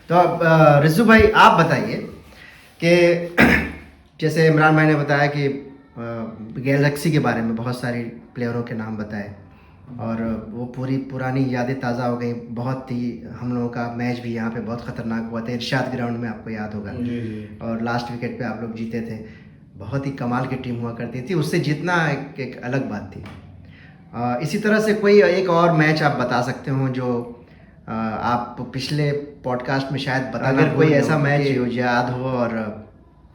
तो अब रिजू भाई आप बताइए कि जैसे इमरान भाई ने बताया कि गैलेक्सी के बारे में बहुत सारे प्लेयरों के नाम बताए और वो पूरी पुरानी यादें ताज़ा हो गई। बहुत ही हम लोगों का मैच भी यहाँ पे बहुत ख़तरनाक हुआ था इरशाद ग्राउंड में, आपको याद होगा। जी जी। और लास्ट विकेट पे आप लोग जीते थे। बहुत ही कमाल की टीम हुआ करती थी, उससे जीतना एक अलग बात थी। इसी तरह से कोई एक और मैच आप बता सकते हो जो आप पिछले पॉडकास्ट में शायद बताना, कोई ऐसा मैच जो याद हो और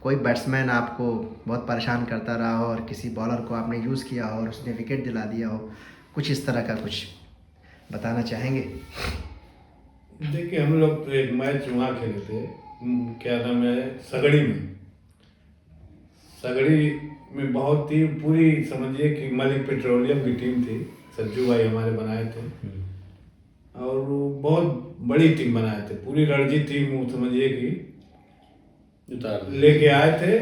कोई बैट्समैन आपको बहुत परेशान करता रहा हो और किसी बॉलर को आपने यूज़ किया हो और उसने विकेट दिला दिया हो, कुछ इस तरह का कुछ बताना चाहेंगे? देखिए हम लोग तो एक मैच वहाँ खेले थे, क्या नाम है, सगड़ी में। सगड़ी में बहुत ही पूरी समझिए कि मलिक पेट्रोलियम की टीम थी, सज्जू भाई हमारे बनाए थे। और वो बहुत बड़ी टीम बनाए थे, पूरी रणजी टीम समझिए कि लेके आए थे।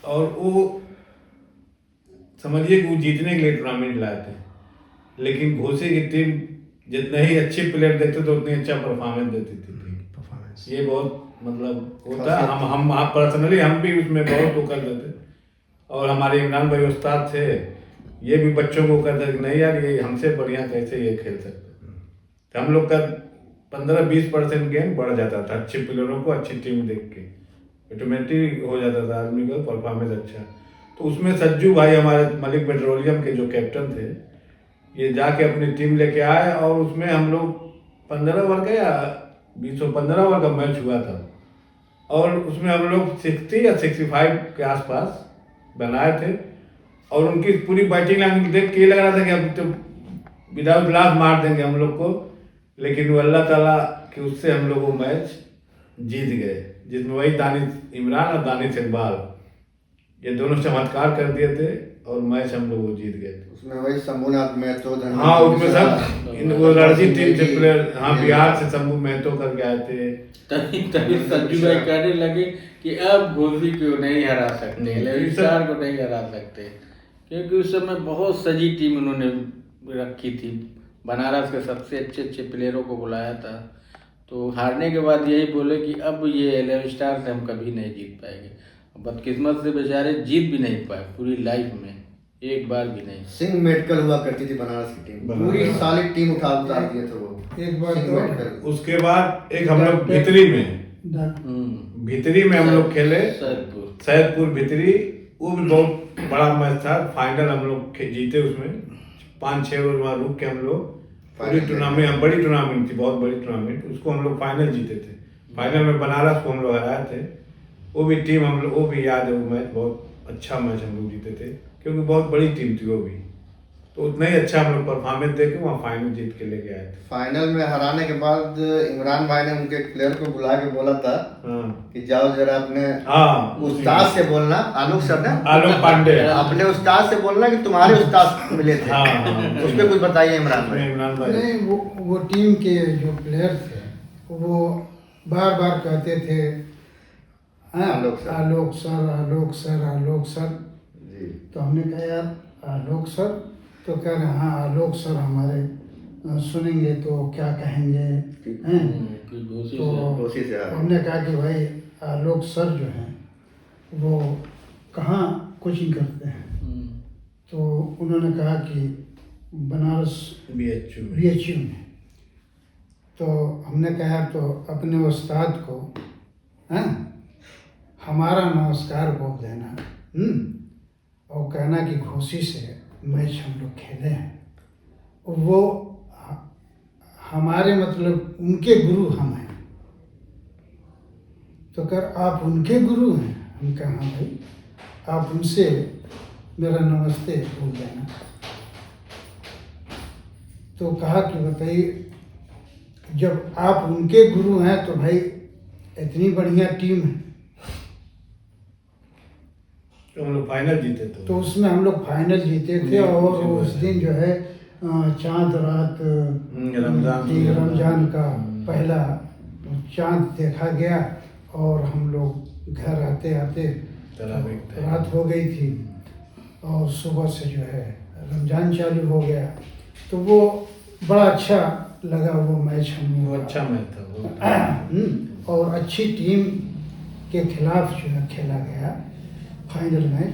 और वो समझिए कि वो जीतने के लिए टूर्नामेंट लाए थे। लेकिन घोसी की टीम जितने ही अच्छे प्लेयर देखते थे उतनी अच्छा परफॉर्मेंस देती थी टीम। ये बहुत मतलब होता है, हम पर्सनली हम भी उसमें बहुत वो कर देते। और हमारे इमरान भाई उस्ताद थे, ये भी बच्चों को कहते कि नहीं यार ये हमसे बढ़िया कैसे ये खेल सकते। तो हम लोग का 15-20% गेम बढ़ जाता था अच्छे प्लेयरों को अच्छी टीम देख के, ऑटोमेटिक हो जाता था आदमी का परफॉर्मेंस अच्छा। तो उसमें सज्जू भाई हमारे मलिक पेट्रोलियम के जो कैप्टन थे, ये जाके अपनी टीम लेके आए और उसमें हम लोग 15 ओवर का या 20-15 ओवर का मैच हुआ था। और उसमें हम लोग 60 या 65 के आसपास बनाए थे। और उनकी पूरी बैटिंग लाइन देख के लग रहा था कि अब तो विदाउट लॉस मार देंगे हम लोग को। लेकिन वो अल्लाह ताला कि उससे हम लोग वो मैच जीत गए, जिसमें वही दानिश इमरान और दानिश इकबाल ये दोनों चमत्कार कर दिए थे और मैच हम लोग वो जीत गए थे। उसमें वही शंभुनाथ महतो, हाँ उसमें सब वो रणजी टीम से प्लेयर, हाँ बिहार से शंभू महतो करके आए थे। तभी सज्जू भाई कहने लगे कि अब घोसी को नहीं हरा सकते, लेविस्टार को नहीं हरा सकते, क्योंकि उस समय बहुत सजी टीम उन्होंने रखी थी। बनारस के सबसे अच्छे अच्छे प्लेयरों को बुलाया था। तो हारने के बाद यही बोले कि अब ये लेविस्टार से हम कभी नहीं जीत पाएंगे। बदकिस्मत से बेचारे जीत भी नहीं पाए पूरी लाइफ में, एक बार भी नहीं। सिंह मेडिकल हुआ करती थी बनारस की टीम, पूरी सारी टीम उतार दिए थे वो। एक बार तो उसके बाद एक हम लोग भितरी में हम लोग खेले, सैदपुर भितरी। वो भी बहुत बड़ा मैच था, फाइनल हम लोग जीते उसमें। 5-6 ओवर वहाँ रुक के हम लोग पूरी टूर्नामेंट, बड़ी टूर्नामेंट थी, बहुत बड़ी टूर्नामेंट, उसको हम लोग फाइनल जीते थे। फाइनल में बनारस को हम लोग हराए थे। वो भी टीम हम लोग, वो भी याद है वो मैच, बहुत अच्छा मैच हम लोग जीते थे, क्योंकि बहुत बड़ी टीम थी वो भी। तो उतना ही अच्छा हम लोग परफॉर्मेंस दे के वहाँ फाइनल जीत के लेके आए थे। फाइनल में हराने के बाद इमरान भाई ने उनके प्लेयर को बुला के बोला था कि जाओ जरा अपने उस्ताद से बोलना, आलोक सर ने, आलोक पांडे, अपने उस्ताद से बोलना कि तुम्हारे उस्ताद मिले थे। उस पर कुछ बताइए इमरान भाई। नहीं, वो टीम के जो प्लेयर थे वो बार बार कहते थे आलोक सर, आलोक सर, आलोक सर, आलोक सर। जी। तो हमने कहा यार आलोक सर, तो कह रहे हाँ आलोक सर हमारे सुनेंगे तो क्या कहेंगे हैं। तो हमने कहा कि भाई आलोक सर जो हैं वो कहाँ कोचिंग करते हैं। तो उन्होंने कहा कि बनारस BHU में। तो हमने कहा तो अपने उस्ताद को हैं हमारा नमस्कार बोल देना और कहना कि घोसी से मैच हम लोग खेले हैं। वो हमारे मतलब उनके गुरु हम हैं। तो कर आप उनके गुरु हैं? हम कहा हाँ भाई, आप उनसे मेरा नमस्ते बोल देना। तो कहा कि बताइए, जब आप उनके गुरु हैं तो भाई इतनी बढ़िया टीम है, तो हम लोग फाइनल जीते थे। तो उसमें हम लोग फाइनल जीते थे। और उस दिन जो है चांद रात रमजान का पहला चांद देखा गया और हम लोग घर आते आते रात हो गई थी और सुबह से जो है रमजान चालू हो गया। तो वो बड़ा अच्छा लगा वो मैच। हम अच्छा मैच था वो। और अच्छी टीम के खिलाफ जो है खेला गया फाइनल मैच।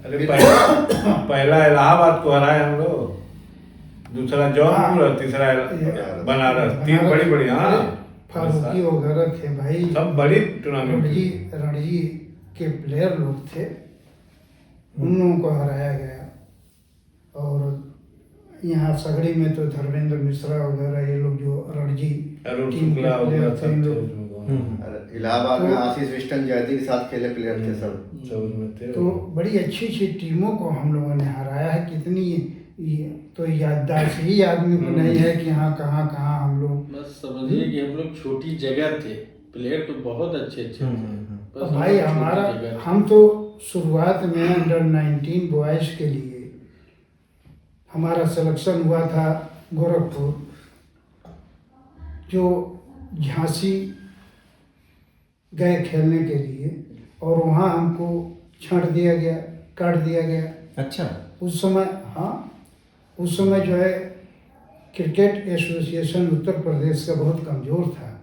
अरे पहला इलाहाबाद को हराए हम लोग, दूसरा जौनपुर और तीसरा बनारस, 3 बड़ी हाँ फारूकी वगैरह थे भाई, सब बड़ी टूर्नामेंट। रणजी के प्लेयर लोग थे, उन लोगों को हराया गया। और यहाँ सगड़ी में तो धर्मेंद्र मिश्रा वगैरह ये लोग जो रणजी टीम के प्लेयर थे इन लोग। इलाहाबाद में आशीष विष्टन जयदी के साथ खेले प्लेयर थे सब। तो बड़ी अच्छी अच्छी टीमों को हम लोगों ने हराया है। कितनी तो याददाश्त ही आदमी को नहीं है कि हाँ कहाँ कहाँ हम लोग, बस समझिए कि हम लोग छोटी जगह थे, प्लेयर तो बहुत अच्छे अच्छे थे। तो भाई हमारा, हम तो शुरुआत में अंडर 19 बॉयज के लिए हमारा सिलेक्शन हुआ था गोरखपुर, जो झांसी गए खेलने के लिए, और वहाँ हमको छांट दिया गया, काट दिया गया। अच्छा। उस समय हाँ, उस समय जो है क्रिकेट एसोसिएशन उत्तर प्रदेश का बहुत कमज़ोर था।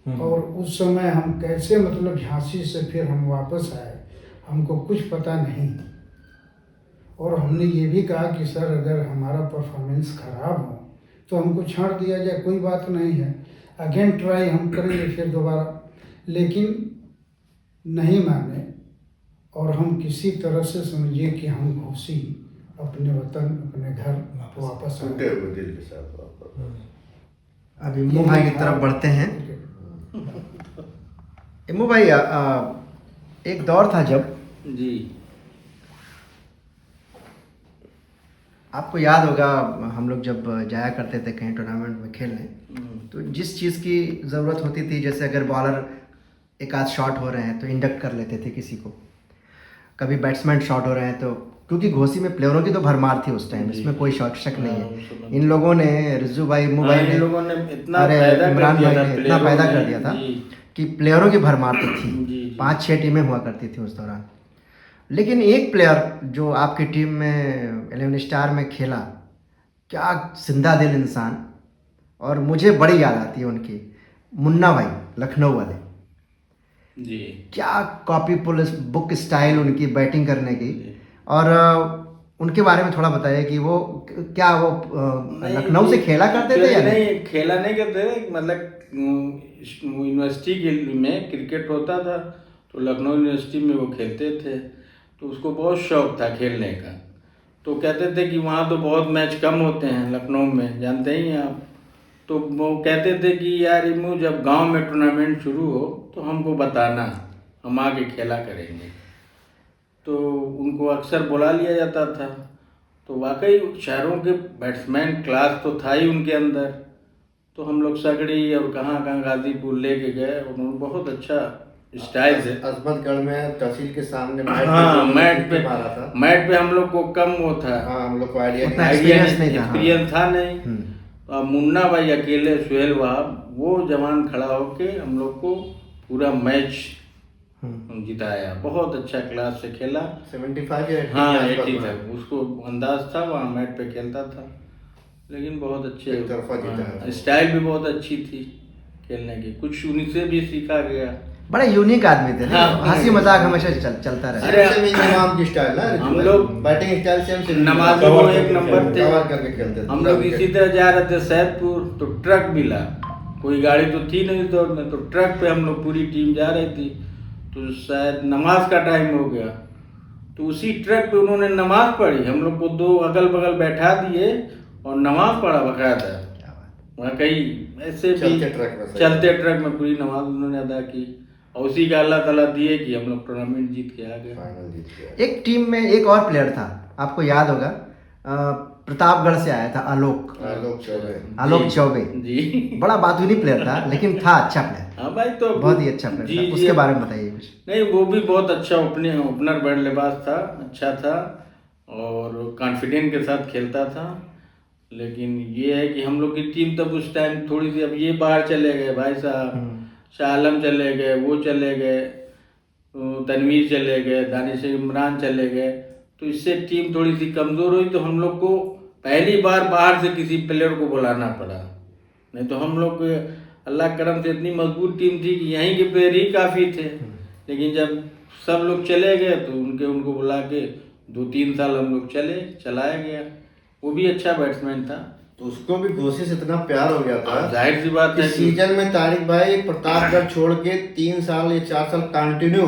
और उस समय हम कैसे मतलब झांसी से फिर हम वापस आए, हमको कुछ पता नहीं। और हमने ये भी कहा कि सर अगर हमारा परफॉर्मेंस ख़राब हो तो हमको छांट दिया जाए, कोई बात नहीं है, अगेन ट्राई हम करेंगे फिर दोबारा। लेकिन नहीं माने, और हम किसी तरह से समझिए कि हम घोसी अपने वतन अपने घर वापस आ गए दिल के साथ वापस। अभी इमू भाई की तरफ बढ़ते हैं। इमू भाई एक दौर था जब जी, आपको याद होगा हम लोग जब जाया करते थे कहीं टूर्नामेंट में खेलने, तो जिस चीज़ की ज़रूरत होती थी, जैसे अगर बॉलर एक आध शॉट हो रहे हैं तो इंडक्ट कर लेते थे किसी को, कभी बैट्समैन शॉट हो रहे हैं तो, क्योंकि घोसी में प्लेयरों की तो भरमार थी उस टाइम, इसमें कोई शक नहीं है। इन लोगों ने, रिजू भाई, इमू भाई ने, लोगों ने इतना अरे इमरान भाई ने इतना पैदा कर दिया था जी। कि प्लेयरों की भरमार तो थी, जी। 5-6 टीमें हुआ करती थी उस दौरान। लेकिन एक प्लेयर जो आपकी टीम में 11 स्टार में खेला, क्या जिंदा दिल इंसान, और मुझे बड़ी याद आती है उनकी, मुन्ना भाई लखनऊ वाले जी। क्या कॉपी पुलिस बुक स्टाइल उनकी बैटिंग करने की। और उनके बारे में थोड़ा बताइए कि वो क्या वो लखनऊ से खेला करते थे या नहीं? खेला नहीं करते थे, मतलब यूनिवर्सिटी में क्रिकेट होता था तो लखनऊ यूनिवर्सिटी में वो खेलते थे, तो उसको बहुत शौक था खेलने का। तो कहते थे कि वहाँ तो बहुत मैच कम होते हैं लखनऊ में, जानते ही हैं आप। तो वो कहते थे कि यार इमू जब गांव में टूर्नामेंट शुरू हो तो हमको बताना, हम आके खेला करेंगे। तो उनको अक्सर बुला लिया जाता था। तो वाकई शहरों के बैट्समैन क्लास तो था ही उनके अंदर। तो हम लोग सगड़ी और कहाँ कहाँ गाजीपुर लेके गए, उन्होंने बहुत अच्छा स्टाइल से अजमतगढ़ में तहसील के सामने मैट पे हम लोग को कम वो था, हम लोग को आइडिया एक्सपीरियंस था नहीं। अब मुन्ना भाई अकेले, सुहेल वहाब, वो जवान खड़ा होके हम लोग को पूरा मैच जिताया। बहुत अच्छा क्लास से खेला, 75 या 80 हाँ 80 तक उसको अंदाज था, वहाँ मैट पे खेलता था। लेकिन बहुत अच्छे, स्टाइल भी बहुत अच्छी थी खेलने की, कुछ उन्हीं से भी सीखा गया। बड़ा यूनिक आदमी थे, हंसी मजाक हमेशा चलता रहा। अरे इमाम की स्टाइल है, हम लोग बैटिंग स्टाइल से नमाज वो एक नंबर थे। करके खेलते थे हम लोग इसी तरह जा रहे थे सैदपुर, तो ट्रक मिला, कोई गाड़ी तो थी नहीं दौड़ में, तो ट्रक पे हम लोग पूरी टीम जा रही थी। तो शायद नमाज का टाइम हो गया, तो उसी ट्रक पे उन्होंने नमाज पढ़ी, हम लोग को 2 अगल बगल बैठा दिए और नमाज पढ़ा बकायदा। वाकई ऐसे भी चलते ट्रक में पूरी नमाज उन्होंने अदा की, और उसी का अल्लाह ताला दिए कि हम लोग टूर्नामेंट जीत के आ गए। एक टीम में एक और प्लेयर था, आपको याद होगा, प्रतापगढ़ से आया था, आलोक चौबे जी। बड़ा बातूनी प्लेयर था, लेकिन था अच्छा प्लेयर। हाँ भाई, तो बहुत ही अच्छा प्लेयर था। उसके बारे में बताइए कुछ। नहीं, वो भी बहुत अच्छा ओपनर बल्लेबाज था, अच्छा था और कॉन्फिडेंट के साथ खेलता था। लेकिन ये है कि हम लोग की टीम तब उस टाइम थोड़ी सी, अब ये बाहर चले गए भाई साहब, शाह आलम चले गए, वो चले गए, तनवीर चले गए, दानिश इमरान चले गए, तो इससे टीम थोड़ी सी कमज़ोर हुई। तो हम लोग को पहली बार बाहर से किसी प्लेयर को बुलाना पड़ा, नहीं तो हम लोग अल्लाह करम से इतनी मजबूत टीम थी कि यहीं के प्लेयर ही काफ़ी थे। लेकिन जब सब लोग चले गए तो उनको बुला के 2-3 साल हम लोग चलाया गया। वो भी अच्छा बैट्समैन था। तो उसको भी घोसी से इतना प्यार हो गया था, जाहिर सी बात है। सीजन में तारिक भाई प्रतापगढ़ छोड़ के 3 साल या 4 साल कंटिन्यू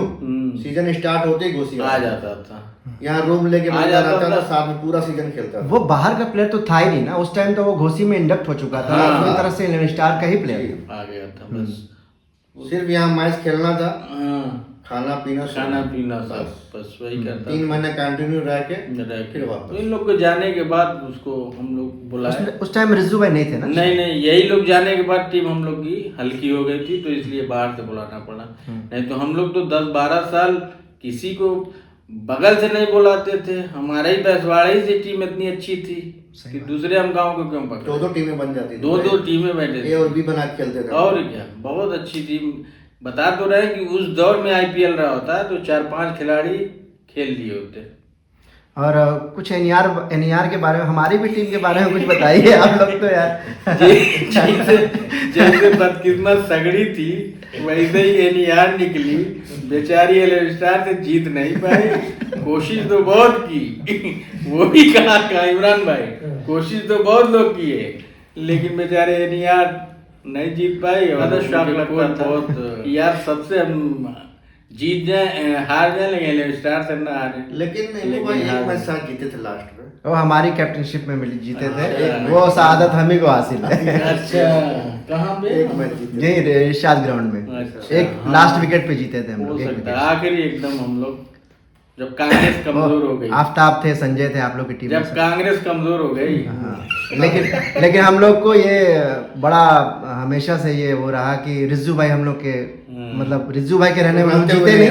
सीजन स्टार्ट होते ही घोसी आ जाता था, यहाँ रूम लेके आ जाता था, साथ में पूरा सीजन खेलता था। वो बाहर का प्लेयर तो था ही नहीं ना उस टाइम, तो वो घोसी में इंडक्ट हो चुका था, पूरी तरह से 11 स्टार का ही प्लेयर आ गया था। बस सिर्फ यहाँ मैच खेलना था, हाँ, खाना पीना बस वही करता। 3 महीने कंटिन्यू रह के फिर वापस इन लोग को जाने के बाद उसको हम लोग बुलाए। उस टाइम रिजू भाई नहीं थे ना? नहीं, यही लोग जाने के बाद टीम हम लोग की हल्की हो गई थी, तो इसलिए बाहर से बुलाना पड़ा। नहीं तो हम लोग तो 10-12 साल किसी को बगल से नहीं बुलाते थे। हमारे ही बैसवाड़े से टीम इतनी अच्छी थी कि दूसरे हम गाँव को क्यों पकड़े। 2-2 टीमें बन जाती थी, 2-2 टीमें बैठे थे, ए और बी बना के खेलते थे। और क्या, बहुत अच्छी टीम। बता तो रहे कि उस दौर में आईपीएल रहा होता तो 4-5 खिलाड़ी खेल लिए होते। और कुछ एनईआर के बारे में, हमारी भी टीम के बारे में कुछ बताइए आप लोग तो यार। जैसे बदकिस्मत सगड़ी थी वैसे ही एनईआर निकली, बेचारी 11 स्टार से जीत नहीं पाई। कोशिश तो बहुत की, वो भी कहा इमरान भाई, कोशिश तो बहुत लोग किए, लेकिन बेचारे एनईआर नहीं जीत पाई। और शौक लगता था बहुत यार, सबसे हम जीत जाए हार जाए, लेकिन 11 स्टार से ना हारे। लेकिन भाई एक मैच साथ जीते थे लास्ट में, वो हमारी कैप्टनशिप में मिली जीते थे, वो शहादत हम ही को हासिल है। अच्छा, कहाँ पे? एक मैच जीते यही इरशाद ग्राउंड में, अच्छा, एक लास्ट विकेट पे जीते थे हम लोग, एक विकेट। आखिरी एकदम हम लोग जब कांग्रेस कमजोर हो गई, आफ्ताब थे, संजय थे आप लोग की टीम में। जब कांग्रेस कमजोर हो गई। लेकिन हम लोग को ये बड़ा हमेशा से ये वो रहा कि रिज्जू भाई हम लोग के, मतलब रिज्जू भाई के रहने में हम जीते नहीं,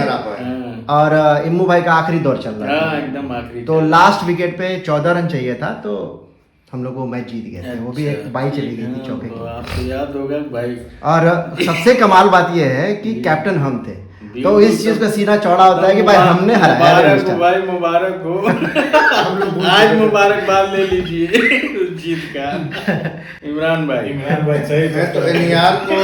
और इम्मू भाई का आखिरी दौर चल रहा था एकदम आखिरी, तो लास्ट विकेट पे 14 रन चाहिए था, तो हम लोग वो मैच जीत गए थे। वो भी एक बाई चली गई थी चौके की, आपको याद होगा भाई। और सबसे कमाल बात ये है कि कैप्टन हम थे, तो इस चीज का सीना चौड़ा होता है कि भाई हमने हराया है। भाई मुबारक हो, आज मुबारकबाद ले लीजिए जीत का। इमरान भाई सही मैं तो एनईआर को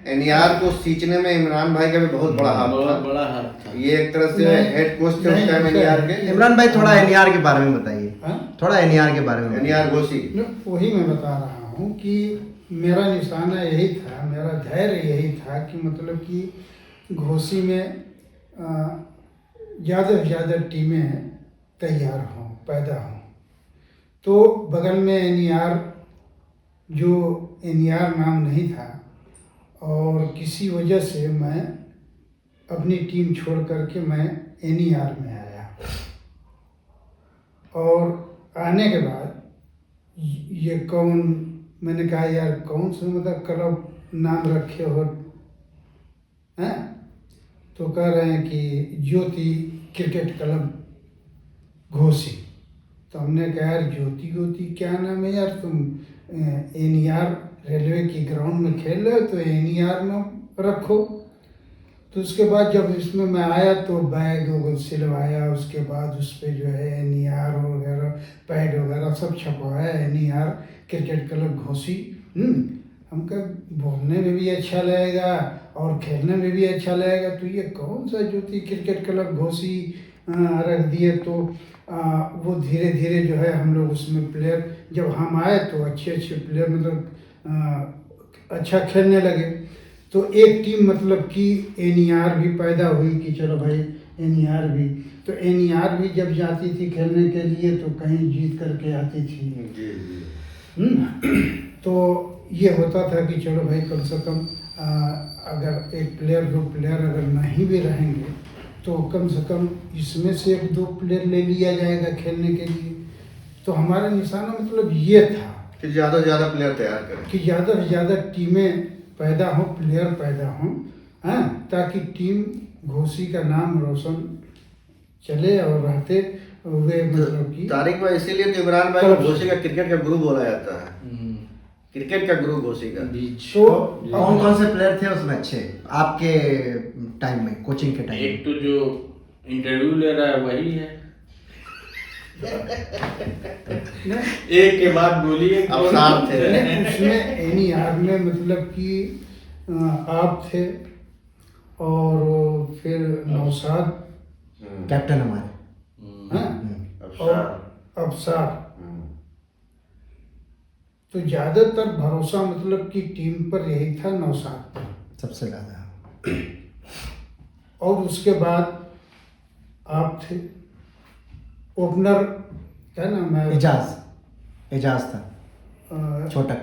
एनईआर को सींचने में इमरान भाई का भी बहुत बड़ा हाथ था। ये एक तरह से हेड कोच थे उस टाइम एनईआर के। इमरान भाई थोड़ा एनईआर के बारे में बताइए, थोड़ा एनईआर के बारे में। एनईआर घोसी, वही मैं बता रहा हूँ कि मेरा निशाना यही था, मेरा धैर्य यही था कि मतलब कि घोसी में ज़्यादा से ज़्यादा टीमें तैयार हों, पैदा हों। तो बगल में एनईआर, जो एनईआर नाम नहीं था, और किसी वजह से मैं अपनी टीम छोड़ करके मैं एनईआर में आया, और आने के बाद ये कौन, मैंने कहा यार कौन सा मतलब क्लब नाम रखे हो हैं? तो कह रहे हैं कि ज्योति क्रिकेट क्लब घोसी। तो हमने कहा यार ज्योति क्या नाम है यार, तुम एनईआर रेलवे की ग्राउंड में खेल रहे हो तो एनईआर में रखो। तो उसके बाद जब इसमें मैं आया तो बैग सिलवाया, उसके बाद उस पर जो है एनईआर वगैरह पैड वगैरह सब छपवाया, एनईआर क्रिकेट क्लब घोसी। हमको बोलने में भी अच्छा लगेगा और खेलने में भी अच्छा लगेगा, तो ये कौन सा ज्योति क्रिकेट क्लब घोसी रख दिए। तो वो धीरे धीरे जो है हम लोग उसमें प्लेयर, जब हम आए तो अच्छे प्लेयर मतलब अच्छा खेलने लगे। तो एक टीम मतलब कि एनईआर भी पैदा हुई कि चलो भाई एनईआर भी, तो एनईआर भी जब जाती थी खेलने के लिए तो कहीं जीत करके आती थी। तो ये होता था कि चलो भाई कम से कम अगर एक प्लेयर दो प्लेयर अगर नहीं भी रहेंगे तो कम से कम इसमें से 1-2 प्लेयर ले लिया जाएगा खेलने के लिए। तो हमारा निशाना मतलब ये था कि ज़्यादा से ज़्यादा प्लेयर तैयार करें, कि ज़्यादा से ज़्यादा टीमें पैदा हों, प्लेयर पैदा हों, ताकि टीम घोसी का नाम रोशन चले और रहते हुए मतलब कि तारिक भाई। इसीलिए तो इमरान भाई को घोसी का क्रिकेट का गुरु बोला जाता है, क्रिकेट का गुरु घोसी का। तो कौन कौन से प्लेयर थे उसमें अच्छे आपके टाइम में, कोचिंग के टाइम? एक तो जो इंटरव्यू ले रहा है वही है, एक के बाद बोलिए। अवसार थे। उसमें एनी आर में मतलब कि आप थे और फिर नौशाद, कैप्टन हमारे। हाँ, और अफसार। तो ज्यादातर भरोसा मतलब कि टीम पर यही था नौशाद पर सबसे ज्यादा। और उसके बाद आप थे। ओपनर क्या नाम है? एजाज था। छोटक।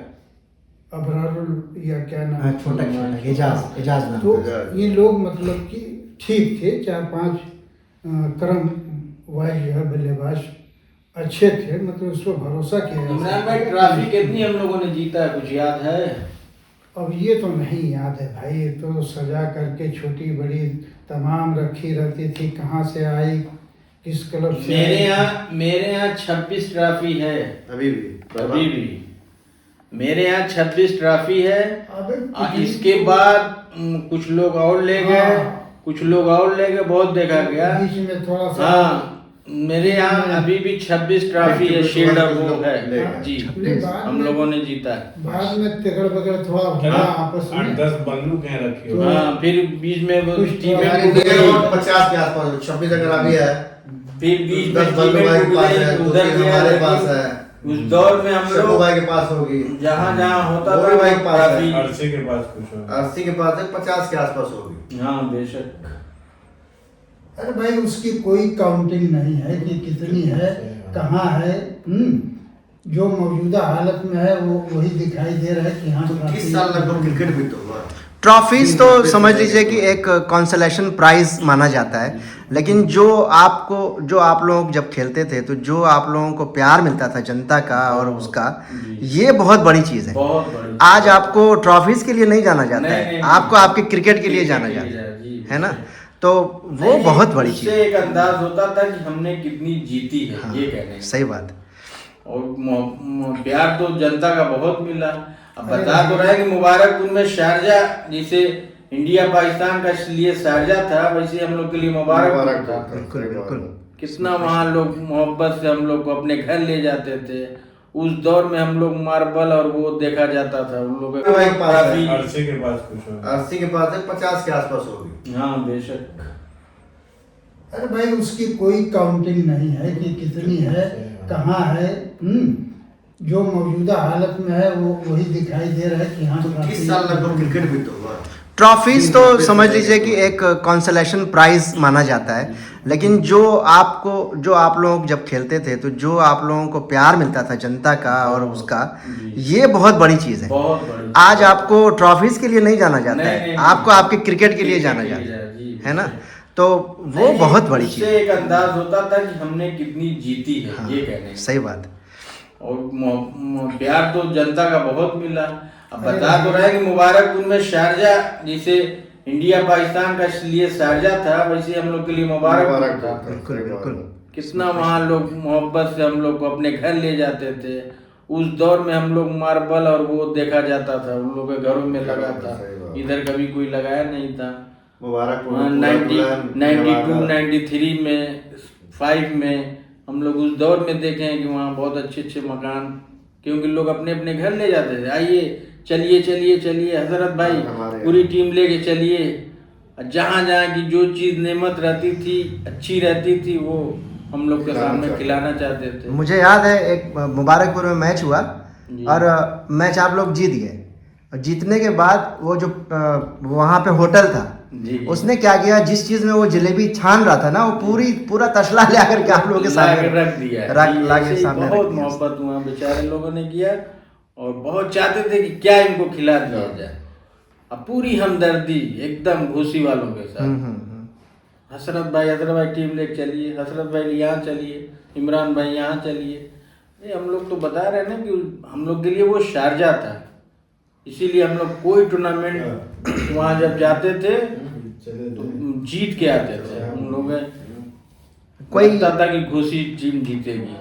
अबरारुल या क्या नाम? हाँ, छोटक। एजाज नाम तो था। ये लोग मतलब कि ठीक थे, 4-5 क्रम वाइज जो है बल्लेबाज अच्छे थे, मतलब उस पर भरोसा किया जा इमरान सकता भाई, है। ट्रॉफी कितनी हम लोगों ने जीता है, कुछ याद है? अब ये तो नहीं याद है भाई, ये तो सजा करके छोटी बड़ी तमाम रखी रहती थी, कहाँ से आई, किस क्लब से मेरे यहाँ 26 ट्रॉफी है अभी भी। मेरे यहाँ 26 ट्रॉफी है। अबे इसके बाद कुछ लोग और ले गए, हाँ। बहुत देखा गया। बीच में थोड़ा सा हाँ, मेरे यहाँ अभी भी 26 ट्रॉफी है, शील्ड ऑफ वो है जी, हम लोगों ने जीता है। बाद में तिगड़ बगड़ थोड़ा हुआ आपस में। 8-10 बंदूक हैं रखी हुई। हाँ, फिर बीच में वो कुछ टीमें यानी टूट गई। 50 के आसपास, 26 अगर अभी है, फिर बीच में 10 बल्लू टीमें भाई टूट के पास गई, है, उधर 2-3 गया, हमारे पास लेकिन है, उस दौर में हम शंभू लोग भाई के पास होगी, जहाँ होता गोरी भाई के पास है, ट्रॉफी। अरसे के पास कुछ होगा। अस्सी के पास है, 50 के आसपास होगी। हाँ बेशक। अरे भाई उसकी कोई काउंटिंग नहीं है कि कितनी है, कहाँ है। जो मौजूदा हालत में है वो वही दिखाई दे रहा है कि हाँ तो किस साल लगभग क्रिकेट भी तो हुआ। ट्रॉफीज तो समझ लीजिए कि एक कॉन्सोलेशन प्राइज माना जाता है, लेकिन जो आप लोग जब खेलते थे तो जो आप लोगों को प्यार मिलता था जनता का और उसका, ये बहुत बड़ी चीज़ है। बहुत बड़ी। आज आपको ट्रॉफीज के लिए नहीं जाना जाता नहीं, है, नहीं, आपको आपके क्रिकेट के लिए जाना जाता है ना। तो वो बहुत बड़ी चीज़ उससे है। एक अंदाज होता था कि हमने कितनी जीती है। हाँ, ये कहने सही बात है। और प्यार तो जनता का बहुत मिला। अब बता तो रहा है कि मुबारकपुर में शारजाह, जैसे इंडिया पाकिस्तान का लिए शारजाह था, वैसे हम लोग के लिए मुबारकपुर था। बिल्कुल। कितना वहाँ लोग मोहब्बत से हम लोग को अपने घर ले जाते थे। उस दौर में हम लोग मार्बल और वो देखा जाता था उन लोगों अरसे के पास कुछ होगा। 80 के पास है, 50 के आसपास होगी। हाँ बेशक। अरे भाई उसकी कोई काउंटिंग नहीं है कि कितनी है, कहाँ है। जो मौजूदा हालत में है वो वही दिखाई दे रहा है कि हाँ तो किस साल लगभग क्रिकेट भी तो हुआ। ट्रॉफीज तो समझ लीजिए कि एक कॉन्सोलेशन प्राइज माना जाता है, लेकिन जो आप लोग जब खेलते थे तो जो आप लोगों को प्यार मिलता था जनता का और उसका, ये बहुत बड़ी चीज़ है। बहुत बड़ी। आज आपको ट्रॉफीज के लिए नहीं जाना जाता नहीं, है, नहीं, आपको आपके क्रिकेट के लिए जाना जाता है ना। तो वो बहुत बड़ी चीज़ उससे है। एक अंदाज होता था कि हमने कितनी जीती है। हाँ, ये कहने सही बात है। और प्यार तो जनता का बहुत मिला। अब बता तो रहा है कि मुबारकपुर में शारजाह, जैसे इंडिया पाकिस्तान का लिए शारजाह था, वैसे हम लोग के लिए मुबारकपुर था। बिल्कुल। कितना वहाँ लोग मोहब्बत से हम लोग को अपने घर ले जाते थे। उस दौर में हम लोग मार्बल और वो देखा जाता था, उन लोगों के घरों में लगा था, इधर कभी कोई लगाया नहीं था। मुबारकपुर 92, 93 में, 5 में हम लोग उस दौर में देखे हैं कि वहाँ बहुत अच्छे मकान, क्योंकि लोग अपने अपने घर ले जाते थे। आइए चलिए हजरत भाई, पूरी टीम लेके चलिए। जहाँ की जो चीज़ नेमत रहती थी, अच्छी रहती थी, वो हम लोग के सामने खिलाना चाहते थे। मुझे याद है एक मुबारकपुर में मैच हुआ और मैच आप लोग जीत गए। जीतने के बाद वो जो वहाँ पे होटल था, उसने क्या किया, जिस चीज में वो जलेबी छान रहा था ना, वो पूरा तसला ले आकर के आप लोगों के सामने रख दिया। बहुत मोहब्बत वहाँ बेचारे लोगों ने किया और बहुत चाहते थे कि क्या इनको खिला दिया जाए। अब पूरी हमदर्दी एकदम घूसी वालों के साथ। हसरत भाई टीम लेके चलिए, हसरत भाई यहाँ चलिए, इमरान भाई यहाँ चलिए। हम लोग तो बता रहे हैं ना कि हम लोग के लिए वो शारजाह था, इसीलिए हम लोग कोई टूर्नामेंट वहाँ जब जाते थे तो जीत के आते थे। हम लोग कोई लगता था कि घुसी टीम जीतेगी,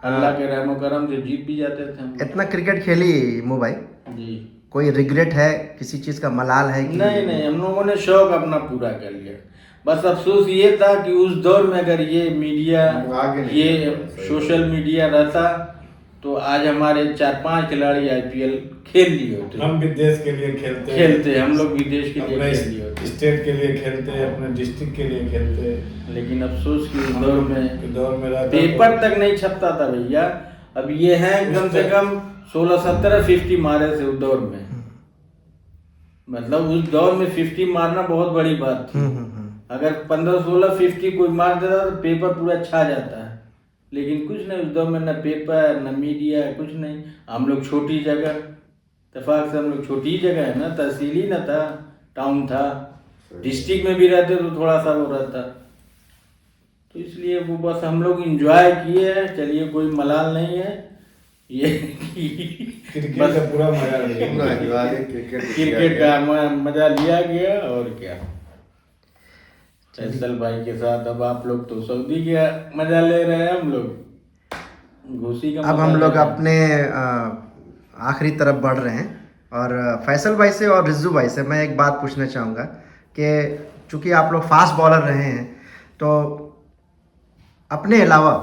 अल्लाह के रहमो करम से जीत भी जाते थे हम। इतना क्रिकेट खेली मो भाई जी, कोई रिग्रेट है, किसी चीज का मलाल है कि नहीं, हम लोगों ने शौक अपना पूरा कर लिया। बस अफसोस ये था कि उस दौर में अगर ये मीडिया, आगे नहीं ये बढ़ा, सही सोशल मीडिया रहता तो आज हमारे 4-5 खिलाड़ी IPL खेल लिए होते। हम भी देश के लिए खेलते, हम लोग भी देश के लिए अपने खेल लिए होते, स्टेट के लिए खेलते, अपने डिस्ट्रिक्ट के लिए खेलते। लेकिन अफसोस कि उस दौर में रहता पेपर तक नहीं छपता था भैया। अब ये है कम से कम 16-17 50 मारे थे उस दौर में। मतलब उस दौर में 50 मारना बहुत बड़ी बात थी। अगर 15-16 50 कोई मार देता तो पेपर पूरा छा जाता है। लेकिन कुछ नहीं, उस दौर में न पेपर न मीडिया, कुछ नहीं। हम लोग छोटी जगह, इत्तेफाक से हम लोग छोटी ही जगह है ना, तहसील ही न था, टाउन था। डिस्ट्रिक्ट में भी रहते तो थोड़ा सा वो रहता, तो इसलिए वो बस हम लोग इंजॉय किए हैं। चलिए कोई मलाल नहीं है ये क्रिकेट बस का पूरा मजा लिया। पूरा enjoy क्रिकेट का मजा लिया गया। और क्या, फैसल भाई के साथ अब आप लोग तो सऊदी का मजा ले रहे हैं, हम लोग घोसी का। अब हम लोग अपने आखिरी तरफ बढ़ रहे हैं। और फैसल भाई से और रिज्जू भाई से मैं एक बात पूछना चाहूँगा कि चूँकि आप लोग फास्ट बॉलर रहे हैं, तो अपने अलावा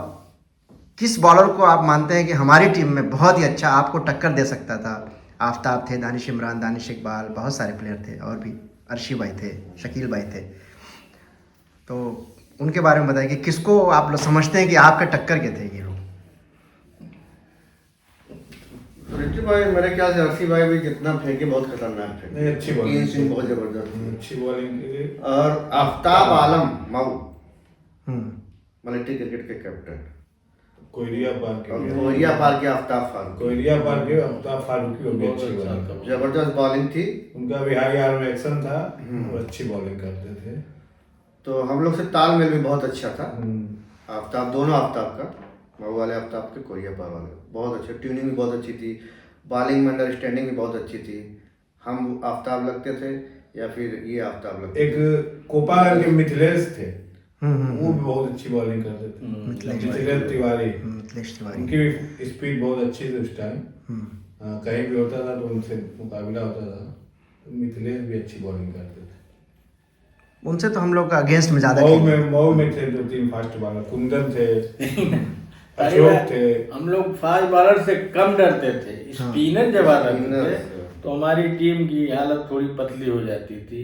किस बॉलर को आप मानते हैं कि हमारी टीम में बहुत ही अच्छा आपको टक्कर दे सकता था? आफ्ताब थे, दानिश इमरान, दानिश इकबाल, बहुत सारे प्लेयर थे, और भी अर्शी भाई थे, शकील भाई थे, तो उनके बारे में बताइए कि किसको आप लोग समझते हैं कि आपका टक्कर के थे ये लोग? रिज्जू भाई मेरे ख्याल से अर्शी भाई भी जितना फेंके बहुत खतरनाक फेंके, नहीं, अच्छी बॉलिंग, तीन स्विंग बहुत जबरदस्त थी। अच्छी बॉलिंग के लिए। और आफ्ताब आलम मऊ मल्टी क्रिकेट के कैप्टन, कोयरिया पार के कोरिया पार के आफ्ताब फारूकी, कोयरिया पार के आफ्ताब फारूकी भी अच्छी बॉलिंग, जबरदस्त बॉलिंग थी। उनका भी हाई आर्म एक्शन था, वो अच्छी बॉलिंग करते थे। तो हम लोग से तालमेल भी बहुत अच्छा था। आफ्ताब, दोनों आफ्ताब का, मऊ वाले आफ्ताब के, कोरिया पार वाले, बहुत अच्छे, ट्यूनिंग भी बहुत अच्छी थी, बॉलिंग में अंडरस्टैंडिंग भी बहुत अच्छी थी। हम आफ्ताब लगते थे या फिर ये आफ्ताब लगते थे। एक कोपागर के मिथिलेश थे, वो भी बहुत अच्छी बॉलिंग करते थे, मिथिलेश तिवारी, उनकी भी स्पीड बहुत अच्छी थी उस टाइम। कहीं भी होता था तो उनसे मुकाबला होता था, तो मिथिलेश भी अच्छी बॉलिंग करते थे। उनसे तो हम लोग का अगेंस्ट में ज़्यादा मऊ में थे 2-3 फास्ट बॉलर, कुंदन थे, अशोक थे। हम लोग फास्ट बॉलर से कम डरते थे, स्पिनर जब आ रहे थे तो हमारी टीम की हालत थोड़ी पतली हो जाती थी।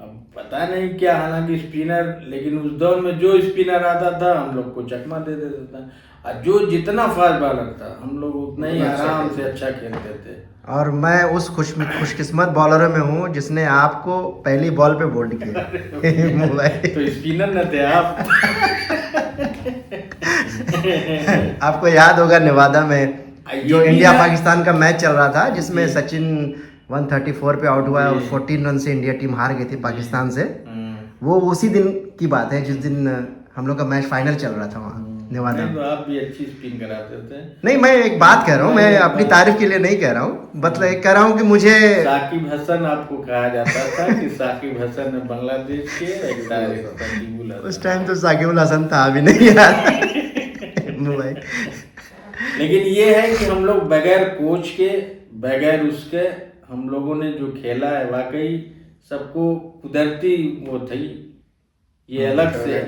अब पता नहीं क्या, हालांकि स्पिनर, लेकिन उस दौर में जो स्पिनर आता था हम लोग को चकमा दे देता था, और जो जितना फास्ट बॉलर था हम लोग उतना ही आराम से अच्छा खेलते थे। और मैं उस खुशकिस्मत बॉलरों में हूँ जिसने आपको पहली बॉल पे बोल्ड किया। तो स्पिनर न थे आप। आपको याद होगा नेवादा में जो इंडिया पाकिस्तान का मैच चल रहा था, जिसमें सचिन 134 पे आउट हुआ और 14 रन से इंडिया टीम हार गई थी पाकिस्तान से। वो उसी दिन की बात है जिस दिन हम लोग का मैच फाइनल चल रहा था वहाँ नेवादा में। तो आप भी अच्छी स्पिन कराते थे। नहीं, मैं एक बात कह रहा हूँ, मैं अपनी तारीफ के लिए नहीं कह रहा हूँ, मतलब एक कह रहा हूँ कि मुझे साकिब हसन आपको कहा जाता था कि साकिब हसन बांग्लादेश के एक डायरेक्टर। उस टाइम तो साकिब हसन था भी नहीं यार। भाई लेकिन ये है कि हम लोग बगैर कोच के, बगैर उसके हम लोगों ने जो खेला है, वाकई सबको कुदरती वो थी, ये अलग से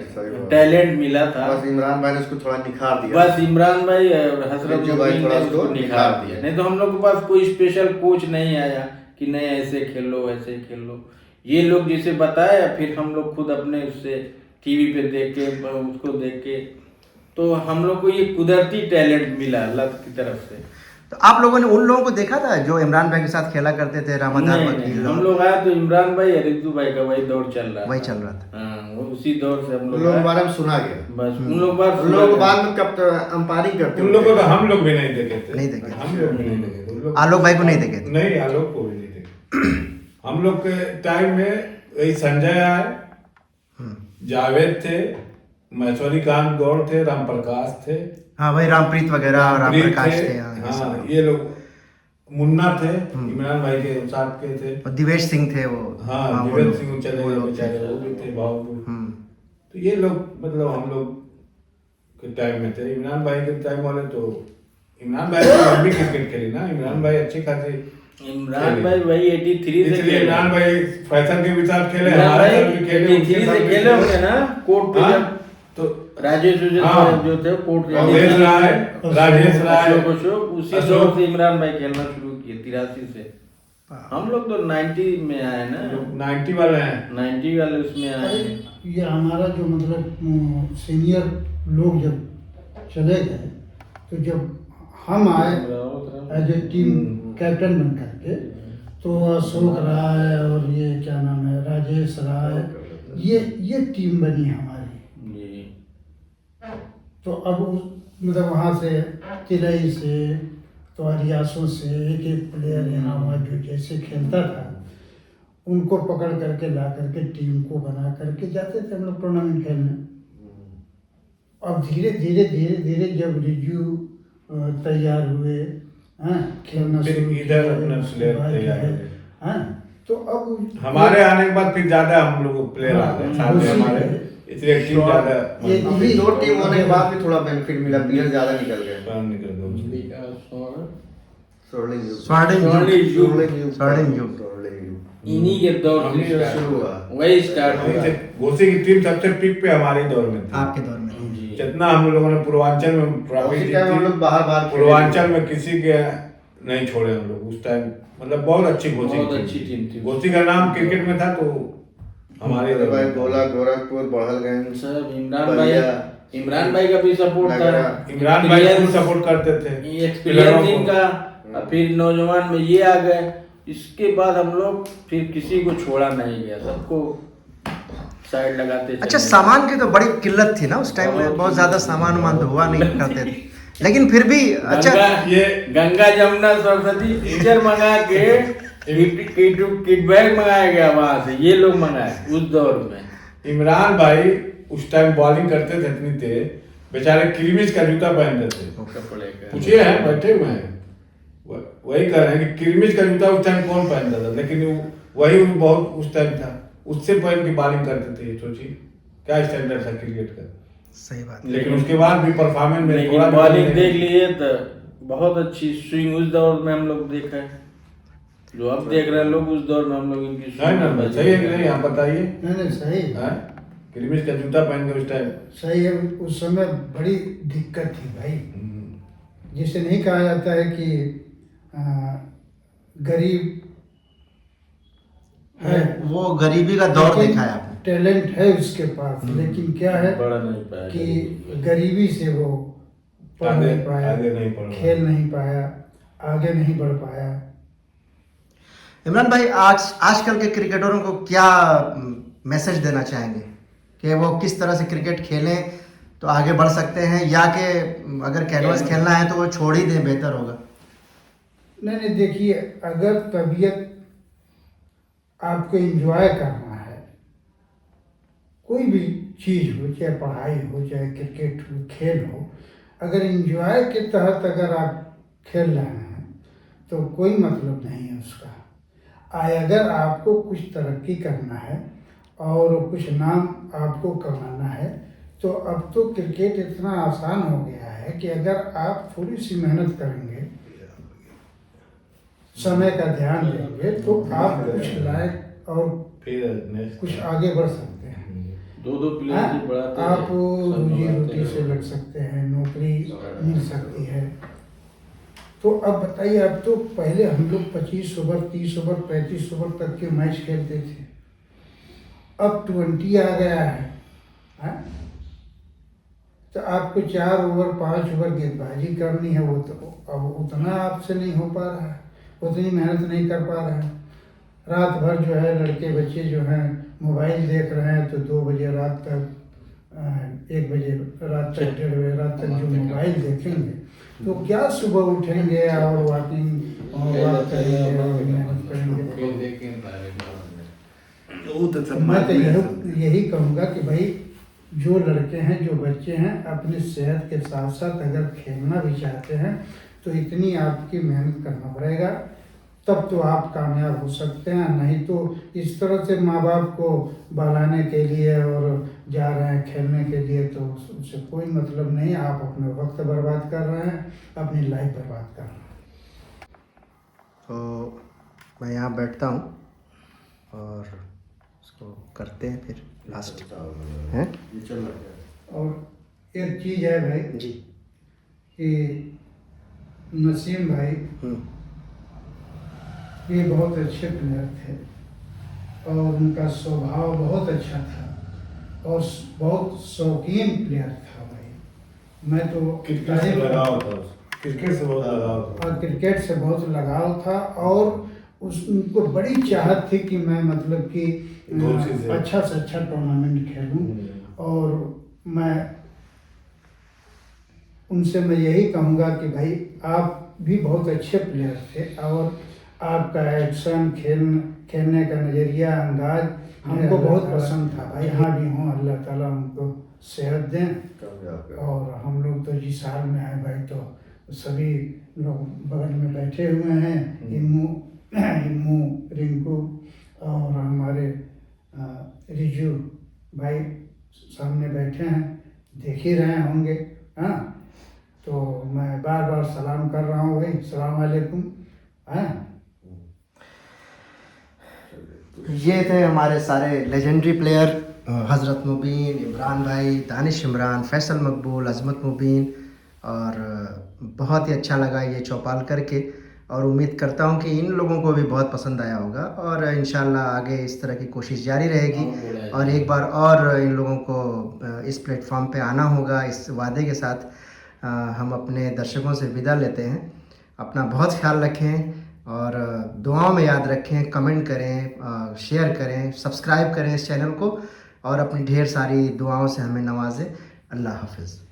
टैलेंट मिला था। बस इमरान भाई ने उसको थोड़ा निखार दिया, बस इमरान भाई और हसरत भाई थोड़ा उसको निखार दिया। नहीं तो हम लोग के पास कोई स्पेशल कोच नहीं आया कि नहीं ऐसे खेलो ऐसे खेलो। ये लोग जैसे बताया, फिर हम लोग खुद अपने उससे टीवी पे देख के, उसको देख के, तो हम लोग को ये कुदरती टैलेंट मिला अल्लाह की तरफ से। तो आप लोगों ने उन लोगों को देखा था जो इमरान भाई के साथ खेला करते थे, रमजान वकील? हम लोग आए तो इमरान भाई और रिज्जू भाई का वही दौर चल रहा था। वही चल रहा था। हाँ, वो उसी दौर से हम लोग बारे में सुना गया। बस उन लोग बाद में कब अंपायरिंग करते, उन लोगों को हम लोग भी नहीं देखे थे, नहीं देखे, हम लोग भी नहीं देखे थे। आलोक भाई को नहीं देखे थे? नहीं, आलोक को भी नहीं देखे। हम लोग के टाइम में वही संजय आए, जावेद थे, महेश्वरीकांत गौड़ थे, राम प्रकाश थे, हाँ भाई रामप्रीत वगैरह और राम प्रकाश थे, हाँ ये लोग, मुन्ना थे, इमरान भाई के साथ के थे, और दिवेश सिंह थे वो, हाँ दिवेश सिंह चले गए बेचारे, वो भी थे भावपुर। तो ये लोग मतलब हम लोग के टाइम में थे। इमरान भाई के टाइम वाले तो, इमरान भाई तो भी क्रिकेट खेली ना, इमरान भाई अच्छी खासी इमरान भाई वही 83 से इसलिए इमरान भाई फैशन के भी साथ खेले, इमरान हमारे भाई साथ भी खेले, 83 उनके से साथ भी खेले होंगे ना कोर्ट पे हाँ, जब तो राजेश हाँ। जो थे कोर्ट पे अवधेश राय, राजेश राय, अशोक उसी अशोक। दौर से इमरान भाई खेलना शुरू किए 83 से। हम लोग तो 90 में आए ना, 90 वाले हैं। 90 वाले उसमें आए अरे हैं। ये हमारा जो मतलब सीनियर लोग जब चले गए तो जब हम आए एज ए टीम कैप्टन बन करके, तो अशोक राय और ये क्या नाम है राजेश राय, ये टीम बनी हमारी। जी। तो अब मतलब वहाँ से तिलई से तो अरियासों से एक एक प्लेयर यहाँ वहाँ जो जैसे खेलता था उनको पकड़ करके ला करके टीम को बना करके जाते थे हम लोग टूर्नामेंट खेलने। अब धीरे धीरे धीरे धीरे जब रिव्यू तैयार हुए, हाँ, खेलना फिर शुरू इधर किया, अपना उसके प्लेयर बाद तैयार जो है, हुए। हाँ, तो अब हमारे आने के बाद फिर ज्यादा हम लोग प्लेयर आ गए साथ में उसी हमारे, में। इसलिए टीम ज्यादा ये अभी 2 टीम होने के बाद भी थोड़ा बेनिफिट मिला, प्लेयर ज्यादा निकल गए। बाहर निकल गए उसमें। स्वर्णिम युग। स्वर्णिम युग। इन्हीं के दौर हमने से start शुरू हुआ, हुआ। वही स्टार्ट वहीं हुआ। से घोसी की टीम सबसे पीक पे हमारे दौर में थी। आपके दौर में जी। जितना हम लोगों ने पूर्वांचल में ट्रॉफी उसी टाइम हम लोग जीती, बाहर पूर्वांचल में किसी के नहीं छोड़े हम लोग उस टाइम। मतलब बहुत अच्छी घोसी बहुत की अच्छी टीम थी। घोसी का नाम क्रिकेट में था, तो हमारे दौर भाई में था। गोला, गोरखपुर, बड़हलगंज, सब बलिया, इमरान भाई का भी सपोर्ट था। नगरा। इमरान भाई को सपोर्ट करते थे एक्सपीरियंस इनका, और फिर नौजवान में ये आ गए। इसके बाद हम लोग फिर किसी को छोड़ा नहीं गया, सबको साइड लगाते अच्छा, चले। सामान की तो बड़ी किल्लत थी ना उस टाइम में, बहुत ज्यादा सामान वामान तो हुआ नहीं करते थे, लेकिन फिर भी अच्छा ये गंगा जमुना सरस्वती टीचर मंगा के किट बैग मंगाया गया वहां से, ये लोग मंगाए उस दौर में। इमरान भाई उस टाइम बॉलिंग करते थे इतनी तेज, बेचारे किलमिश का जूता पहनते थे। कपड़े का पूछिए हैं, बैठे हुए हैं, वही कह रहे हैं कि किलमिश का जूता उस टाइम कौन पहनता था, लेकिन वही बहुत उस टाइम था, उससे पहन के बॉलिंग करते थे। सोचिए क्या स्टैंडर्ड था क्रिकेट का। सही बात। लेकिन उसके बाद भी परफॉर्मेंस में लेकिन बॉलिंग देख लिए तो बहुत अच्छी स्विंग उस दौर में हम लोग देखा है, जो अब देख रहे हैं लोग उस दौर में हम लोग इनकी नहीं ना, सही है कि नहीं, आप बताइए। नहीं सही हैं? किलमिश का जूता पहन के उस टाइम सही है। उस समय बड़ी दिक्कत थी भाई, जिसे नहीं कहा जाता है कि गरीब है, वो गरीबी का दौर लेकिन देखा है आपने। टैलेंट है उसके पास, लेकिन क्या है बढ़ नहीं पाया कि गरीबी से वो पढ़ नहीं पाया, आगे नहीं पढ़ पाया। खेल नहीं पाया, आगे नहीं बढ़ पाया। इमरान भाई, आजकल के क्रिकेटरों को क्या मैसेज देना चाहेंगे कि वो किस तरह से क्रिकेट खेलें तो आगे बढ़ सकते हैं, या कि अगर कैनवास खेलना है तो वो छोड़ ही दें, बेहतर होगा? नहीं देखिए, अगर तबीयत आपको एंजॉय करना है, कोई भी चीज़ हो, चाहे पढ़ाई हो, चाहे क्रिकेट हो, खेल हो, अगर एंजॉय के तहत अगर आप खेल रहे हैं तो कोई मतलब नहीं है उसका। अगर आपको कुछ तरक्की करना है और कुछ नाम आपको कमाना है, तो अब तो क्रिकेट इतना आसान हो गया है कि अगर आप थोड़ी सी मेहनत करेंगे, समय का ध्यान देंगे, तो आप कुछ लायक और कुछ आगे बढ़ सकते हैं। दो प्लेयर से बढ़ाते हैं, आप सब रोजी बढ़ाते रोटी से हैं। लग सकते हैं, नौकरी मिल सकती है। तो अब बताइए, अब तो पहले हम लोग 25 ओवर, 30 ओवर, 35 ओवर तक के मैच खेलते थे, अब 20 आ गया है, हाँ? तो आपको 4 ओवर 5 ओवर गेंदबाजी करनी है, वो तो अब उतना आपसे नहीं हो पा रहा है, उतनी मेहनत नहीं कर पा रहे हैं। रात भर जो है लड़के बच्चे जो हैं मोबाइल देख रहे हैं, तो 2 बजे रात तक, 1 बजे रात तक, 1:30 बजे रात तक जो मोबाइल देखेंगे, तो क्या सुबह उठेंगे और वॉकिंग और वॉक करेंगे और मेहनत करेंगे। मैं तो यही कहूँगा कि भाई जो लड़के हैं, जो बच्चे हैं, अपनी सेहत के साथ साथ अगर खेलना भी चाहते हैं तो इतनी आपकी मेहनत करना पड़ेगा, तब तो आप कामयाब हो सकते हैं। नहीं तो इस तरह से माँ बाप को बहलाने के लिए और जा रहे हैं खेलने के लिए, तो उससे कोई मतलब नहीं। आप अपना वक्त बर्बाद कर रहे हैं, अपनी लाइफ बर्बाद कर रहे हैं। तो मैं यहाँ बैठता हूँ और उसको करते हैं फिर लास्ट हैं। और एक चीज़ है भाई जी। कि नसीम भाई ये बहुत अच्छे प्लेयर थे और उनका स्वभाव बहुत अच्छा था और बहुत शौकीन प्लेयर था भाई। मैं तो क्रिकेट से लगाव था, क्रिकेट से बहुत लगाव था और क्रिकेट से बहुत लगाव था और उनको बड़ी चाहत थी कि मैं मतलब कि अच्छा से अच्छा टूर्नामेंट खेलूं। और मैं उनसे मैं यही कहूँगा कि भाई आप भी बहुत अच्छे प्लेयर थे और आपका एक्शन खेलने का नज़रिया अंदाज हमको बहुत पसंद था भाई। हाँ भी हूँ, अल्लाह ताला उनको सेहत दें। और हम लोग तो जिस हाल में हैं भाई तो सभी लोग बगल में बैठे हुए हैं, इम्मू रिंकू और हमारे रिजू भाई सामने बैठे हैं, देख ही रहे होंगे। हाँ, तो मैं बार बार सलाम कर रहा हूँ भाई, सलाम वालेकुम। हाँ, ये थे हमारे सारे लेजेंडरी प्लेयर, हज़रत मुबीन, इमरान भाई, दानिश इमरान, फैसल मकबूल, अज़मत मुबीन। और बहुत ही अच्छा लगा ये चौपाल करके और उम्मीद करता हूँ कि इन लोगों को भी बहुत पसंद आया होगा और इंशाल्लाह आगे इस तरह की कोशिश जारी रहेगी। और एक बार और इन लोगों को इस प्लेटफॉर्म पे आना होगा। इस वादे के साथ हम अपने दर्शकों से विदा लेते हैं। अपना बहुत ख्याल रखें और दुआओं में याद रखें, कमेंट करें, शेयर करें, सब्सक्राइब करें इस चैनल को और अपनी ढेर सारी दुआओं से हमें नवाजें। अल्लाह हाफ़िज़।